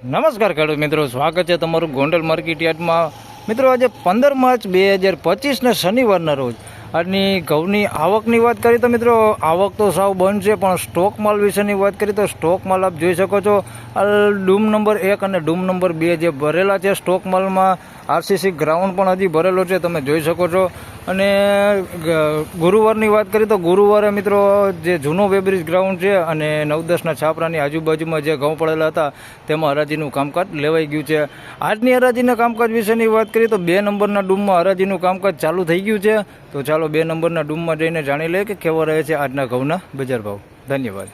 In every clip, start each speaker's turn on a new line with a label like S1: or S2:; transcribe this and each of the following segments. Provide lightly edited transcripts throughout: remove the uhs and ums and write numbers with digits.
S1: નમસ્કાર ખેડૂત મિત્રો, સ્વાગત છે તમારું ગોંડલ માર્કેટ યાર્ડમાં. મિત્રો આજે 15 માર્ચ 2025 શનિવારના રોજ આજની ઘઉંની આવકની વાત કરીએ તો મિત્રો આવક તો સાવ બંધ છે, પણ સ્ટોક માલ વિશેની વાત કરીએ તો સ્ટોક માલ આપ જોઈ શકો છો. ડૂમ નંબર 1 અને ડૂમ નંબર 2 જે ભરેલા છે સ્ટોક માલમાં. આરસીસી ગ્રાઉન્ડ પણ હજી ભરેલો છે, તમે જોઈ શકો છો. અને ગુરુવારની વાત કરીએ તો ગુરુવારે મિત્રો જે જૂનો વેબ્રિજ ગ્રાઉન્ડ છે અને 9-10ના છાપરાની આજુબાજુમાં જે ઘઉં પડેલા હતા તેમાં હરાજીનું કામકાજ લેવાઈ ગયું છે. આજની હરાજીના કામકાજ વિશેની વાત કરીએ તો 2 નંબરના ડૂમમાં હરાજીનું કામકાજ ચાલુ થઈ ગયું છે. તો ચાલો 2 નંબરના ડૂમમાં જઈને જાણી લઈએ કે કેવો રહે છે આજના ઘઉંના બજાર ભાવ. ધન્યવાદ.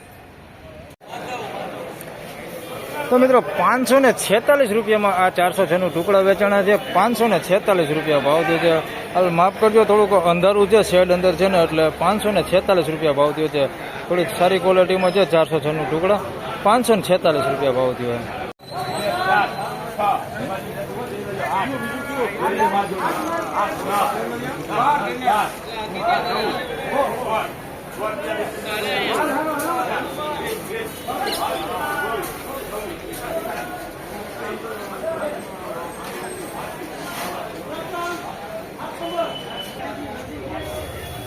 S1: તો મિત્રો 546 રૂપિયામાં આ 406નું ટુકડા વેચાણા છે. 546 રૂપિયા ભાવ થયો છે. હાલ માફ કરજો, થોડુંક અંધારું છે, શેડ અંદર છે ને, એટલે 546 રૂપિયા ભાવ થયો છે. થોડીક સારી ક્વોલિટીમાં છે 406નું ટુકડા. 546 રૂપિયા ભાવ થયો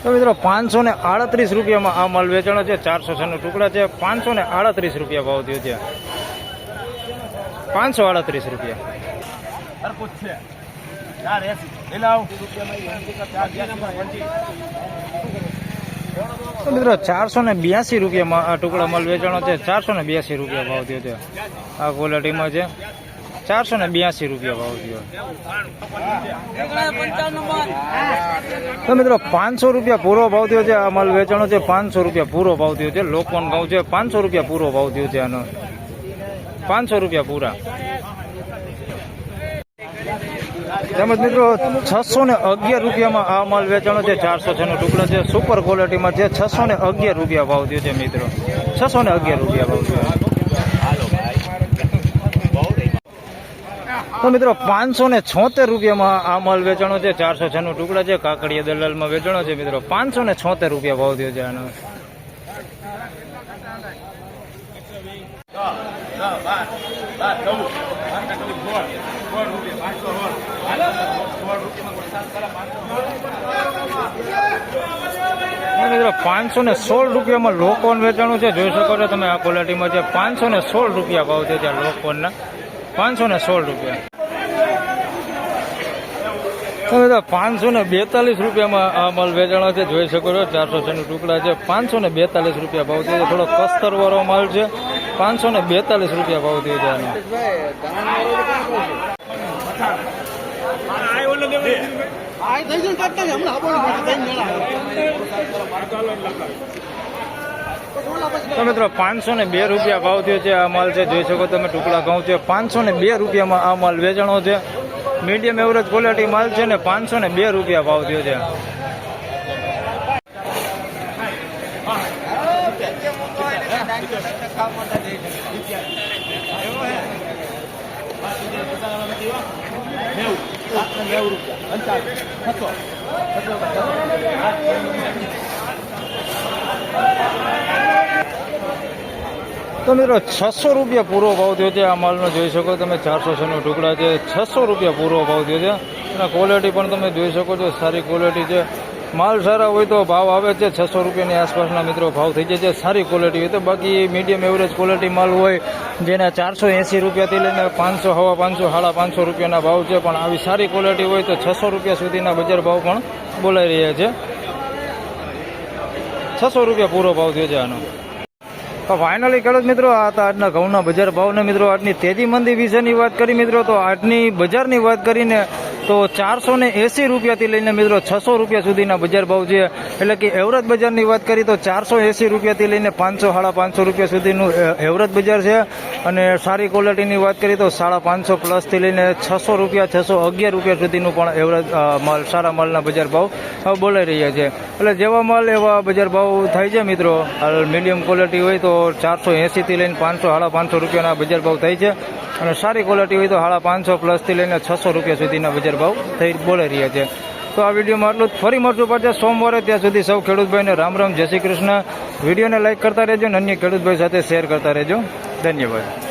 S1: તો મિત્રો 538 રૂપિયામાં આ માલ વેચાણો છે. 406નું ટુકડા છે. 538 રૂપિયા ભાવ થયો છે. 538 રૂપિયા. તો મિત્રો 482 રૂપિયામાં આ ટુકડા માલ વેચાણો છે. 482 રૂપિયા ભાવ થયો છે. આ ક્વોલિટીમાં છે. 482 રૂપિયા ભાવ થયો. તો મિત્રો 500 રૂપિયા પૂરો ભાવ થયો છે. આ માલ વેચાણો છે. 500 રૂપિયા પૂરો ભાવ થયો છે. લોકવન ઘઉં છે. 500 રૂપિયા પૂરો ભાવ થયો છે આનો. 500 રૂપિયા પૂરા. તેમજ મિત્રો 611 રૂપિયામાં આ માલ વેચાણો છે. 406નું ટુકડા છે. સુપર ક્વોલિટીમાં છે. 611 રૂપિયા ભાવ થયો છે મિત્રો. 611 રૂપિયા ભાવ થયો. તો મિત્રો 576 રૂપિયામાં આ માલ વેચાણો છે. 406નું ટુકડા છે. કાકડિયા દલાલમાં વેચાણો છે મિત્રો. 576 રૂપિયા ભાવ થયો છે આનો. મિત્રો 516 રૂપિયામાં લોકવન વેચાણું છે. જોઈ શકો છો તમે આ ક્વોલિટીમાં છે. 516 રૂપિયા ભાવ થયો છે લોકવનના. 516 રૂપિયા. 542 રૂપિયામાં આ માલ વેચાણો છે. જોઈ શકો છો 406નું ટુકડા છે. 542 રૂપિયા ભાવ થયો છે. થોડો કસ્તરવાળો માલ છે. 542 રૂપિયા ભાવ થયો છે આનો. તો મિત્રો 502 રૂપિયા ભાવ થયો છે. આ માલ છે. જોઈ શકો તમે ટુકડા ઘઉં છે. 502 રૂપિયામાં આ માલ વેચાણો છે. મીડિયમ એવરેજ ક્વોલિટી માલ છે ને. 502 રૂપિયા ભાવ થયો છે. તો મિત્રો 600 રૂપિયા પૂરો ભાવ થયો છે આ માલનો. જોઈ શકો તમે 406નું ટુકડા છે. 600 રૂપિયા પૂરો ભાવ થયો છે. અને ક્વોલિટી પણ તમે જોઈ શકો છો, સારી ક્વોલિટી છે. માલ સારા હોય તો ભાવ આવે છે. 600 રૂપિયાની આસપાસના મિત્રો ભાવ થઈ જાય છે સારી ક્વોલિટી હોય તો. બાકી મીડિયમ એવરેજ ક્વોલિટી માલ હોય જેના 480 રૂપિયાથી લઈને 500, 550, 550 રૂપિયાના ભાવ છે. પણ આવી સારી ક્વોલિટી હોય તો 600 રૂપિયા સુધીના બજાર ભાવ પણ બોલાઈ રહ્યા છે. 600 રૂપિયા પૂરો ભાવ થયો છે આનો. તો ફાઇનલી ખેડૂત મિત્રો આ હતા આજના ઘઉંના બજાર ભાવને. મિત્રો આજની તેજી મંદી વિશેની વાત કરી મિત્રો, તો આજની બજારની વાત કરીને તો 480 રૂપિયાથી લઈને મિત્રો 600 રૂપિયા સુધીના બજાર ભાવ છે. એટલે કે એવરેજ બજારની વાત કરી તો 480 રૂપિયાથી લઈને 500, 550 રૂપિયા સુધીનું એવરેજ બજાર છે. અને સારી ક્વોલિટીની વાત કરીએ તો 550 પ્લસથી લઈને 600 રૂપિયા, 611 રૂપિયા સુધીનું પણ એવરેજ માલ, સારા માલના બજાર ભાવ બોલાઈ રહ્યા છે. એટલે જેવા માલ એવા બજાર ભાવ થાય છે મિત્રો. હાલ મીડિયમ ક્વોલિટી હોય તો 480થી લઈને 500, 550 રૂપિયાના બજાર ભાવ થાય છે. અને સારી ક્વોલિટી હોય તો 550 પ્લસથી લઈને 600 રૂપિયા સુધીના બજાર ભાવ થઈ બોલાઈ રહ્યા છે. તો આ વિડીયોમાં આટલું જ. ફરી મળશું પાછા સોમવારે. ત્યાં સુધી સૌ ખેડૂતભાઈને રામ રામ, જય શ્રી કૃષ્ણ. વિડીયોને લાઇક કરતા રહેજો અને અન્ય ખેડૂતભાઈ સાથે શેર કરતા રહેજો. ધન્યવાદ.